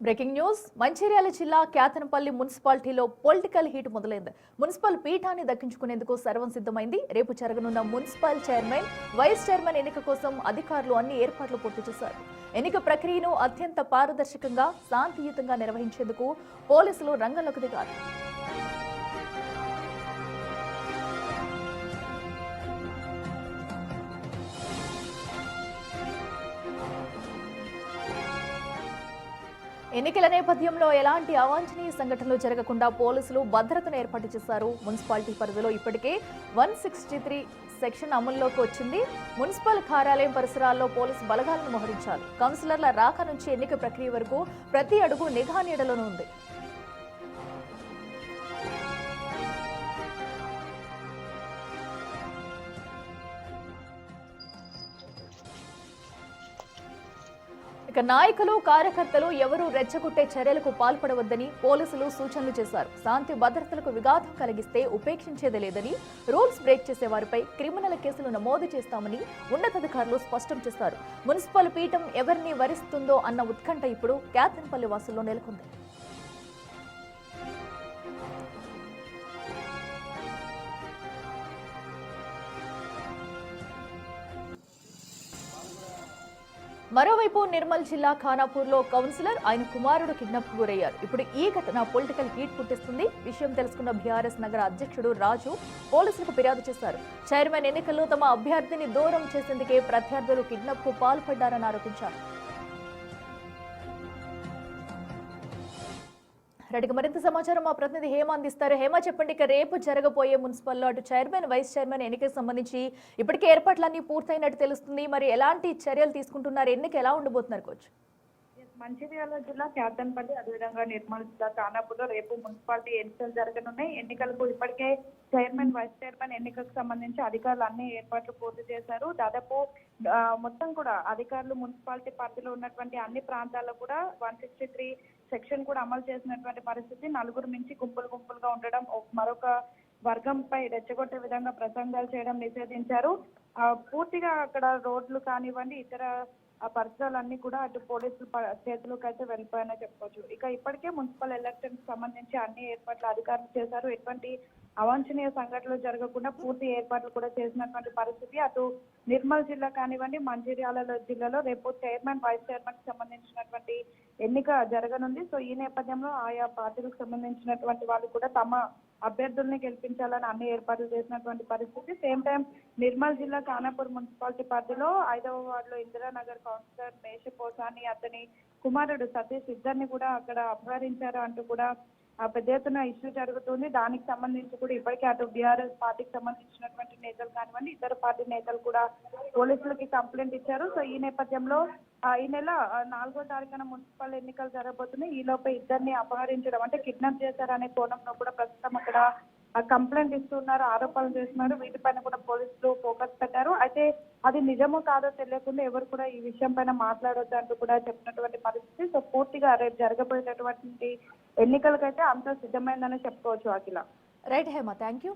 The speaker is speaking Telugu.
బ్రేకింగ్ న్యూస్ మంచిర్యాల జిల్లా క్యాతనపల్లి మున్సిపాలిటీలో పొలిటికల్ హీట్ మొదలైంది. మున్సిపల్ పీఠాన్ని దక్కించుకునేందుకు సర్వం సిద్ధమైంది. రేపు జరగనున్న మున్సిపల్ చైర్మన్, వైస్ చైర్మన్ ఎన్నిక కోసం అధికారులు అన్ని ఏర్పాట్లు పూర్తి చేశారు. ఎన్నిక ప్రక్రియను అత్యంత పారదర్శకంగా, శాంతియుతంగా నిర్వహించేందుకు పోలీసులు రంగంలోకి దిగారు. ఎన్నికల నేపథ్యంలో ఎలాంటి అవాంఛనీయ సంఘటనలు జరగకుండా పోలీసులు భద్రతను ఏర్పాటు చేశారు. మున్సిపాలిటీ పరిధిలో ఇప్పటికే 163 సెక్షన్ అమల్లోకి వచ్చింది. మున్సిపల్ కార్యాలయం పరిసరాల్లో పోలీసు బలగాలను మోహరించారు. కౌన్సిలర్ల రాక నుంచి ఎన్నిక ప్రక్రియ వరకు ప్రతి అడుగు నిఘా నీడలోనే ఉంది. ఇక నాయకులు, కార్యకర్తలు ఎవరూ రెచ్చగొట్టే చర్యలకు పాల్పడవద్దని పోలీసులు సూచనలు చేశారు. శాంతి భద్రతలకు విఘాతం కలిగిస్తే ఉపేక్షించేదే లేదని, రూల్స్ బ్రేక్ చేసే వారిపై క్రిమినల్ కేసులు నమోదు చేస్తామని ఉన్నతాధికారులు స్పష్టం చేశారు. మున్సిపల్ పీఠం ఎవరిని వరిస్తుందో అన్న ఉత్కంఠ ఇప్పుడు క్యాతన్పల్లి వాసుల్లో నెలకొంది. మరోవైపు నిర్మల్ జిల్లా ఖానాపూర్లో కౌన్సిలర్, ఆయన కుమారుడు కిడ్నాప్ గురయ్యారు. ఇప్పుడు ఈ ఘటన పొలిటికల్ హీట్ పుట్టిస్తుంది. విషయం తెలుసుకున్న బీఆర్ఎస్ నగర అధ్యక్షుడు రాజు పోలీసులకు ఫిర్యాదు చేశారు. చైర్మన్ ఎన్నికల్లో తమ అభ్యర్థిని దూరం చేసేందుకే ప్రత్యర్థులు కిడ్నాప్ కు పాల్పడ్డారని ఆరోపించారు. రెడ్డికి మరింత సమాచారం మా ప్రతినిధి హేమ అందిస్తారు. హేమ, చెప్పండి, ఇక రేపు జరగబోయే మున్సిపల్లో అటు చైర్మన్, వైస్ చైర్మన్ ఎన్నికకు సంబంధించి ఇప్పటికే ఏర్పాట్లన్నీ పూర్తయినట్టు తెలుస్తుంది. మరి ఎలాంటి చర్యలు తీసుకుంటున్నారు? ఎన్నిక ఎలా ఉండబోతున్నారు కోచ్? మంచిర్యాల జిల్లా క్యాతన్పల్లి, అదేవిధంగా నిర్మల్ జిల్లా ఖానాపూర్లో రేపు మున్సిపాలిటీ ఎన్నికలు జరగనున్నాయి. ఎన్నికలకు ఇప్పటికే చైర్మన్, వైస్ చైర్మన్ ఎన్నికలకు సంబంధించి అధికారులు అన్ని ఏర్పాట్లు పూర్తి చేశారు. దాదాపు మొత్తం కూడా అధికారులు మున్సిపాలిటీ పరిధిలో ఉన్నటువంటి అన్ని ప్రాంతాల్లో కూడా 163 సెక్షన్ కూడా అమలు చేసినటువంటి పరిస్థితి. నలుగురు మించి గుంపులుగా ఉండడం, మరొక వర్గంపై రెచ్చగొట్టే విధంగా ప్రసంగాలు చేయడం నిషేధించారు. పూర్తిగా అక్కడ రోడ్లు కానివ్వండి, ఇతర ఆ పరిసరాలన్నీ కూడా అటు పోలీసులు చేతులకు అయితే వెళ్ళిపోయాయని చెప్పుకోవచ్చు. ఇక ఇప్పటికే మున్సిపల్ ఎలక్షన్ కి సంబంధించి అన్ని ఏర్పాట్లు అధికారులు చేశారు. ఎటువంటి అవాంఛనీయ సంఘటనలు జరగకుండా పూర్తి ఏర్పాట్లు కూడా చేసినటువంటి పరిస్థితి. అటు నిర్మల్ జిల్లా కానివ్వండి, మంచిర్యాల జిల్లాలో రేపు చైర్మన్, వైస్ చైర్మన్ కి సంబంధించినటువంటి ఎన్నిక జరగనుంది. సో ఈ నేపథ్యంలో ఆయా పార్టీలకు సంబంధించినటువంటి వాళ్ళు కూడా తమ అభ్యర్థుల్ని గెలిపించాలని అన్ని ఏర్పాట్లు చేసినటువంటి పరిస్థితి. సేమ్ టైం నిర్మల్ జిల్లా ఖానాపూర్ మున్సిపాలిటీ పరిధిలో 5వ వార్డులో ఇందిరానగర్ కౌన్సిలర్ మేషపోసాని, అతని కుమారుడు సతీష్ ఇద్దరిని కూడా అక్కడ అపహరించారు అంటూ కూడా పెద్ద ఎత్తున ఇష్యూ జరుగుతుంది. దానికి సంబంధించి కూడా ఇప్పటికే అటు బీఆర్ఎస్ పార్టీకి సంబంధించినటువంటి నేతలు కానివ్వండి, ఇతర పార్టీ నేతలు కూడా పోలీసులకి కంప్లైంట్ ఇచ్చారు. సో ఈ నేపథ్యంలో ఈ నెల 4వ తారీఖున మున్సిపల్ ఎన్నికలు జరగబోతున్నాయి. ఈ లోపే ఇద్దరిని అపహరించడం, అంటే కిడ్నాప్ చేశారనే కోణంలో కూడా ప్రస్తుతం అక్కడ కంప్లైంట్ ఇస్తున్నారు, ఆరోపణలు చేస్తున్నారు. వీటిపైన కూడా పోలీసులు ఫోకస్ పెట్టారు. అయితే అది నిజమో కాదో తెలియకుండా ఎవరు కూడా ఈ విషయం పైన మాట్లాడొద్దు అంటూ కూడా చెప్పినటువంటి పరిస్థితి. సో పూర్తిగా రేపు జరగబోయేటటువంటి ఎన్నికలకైతే అంతా సిద్ధమైందని చెప్పుకోవచ్చు. Akhila. Right Hema, thank you.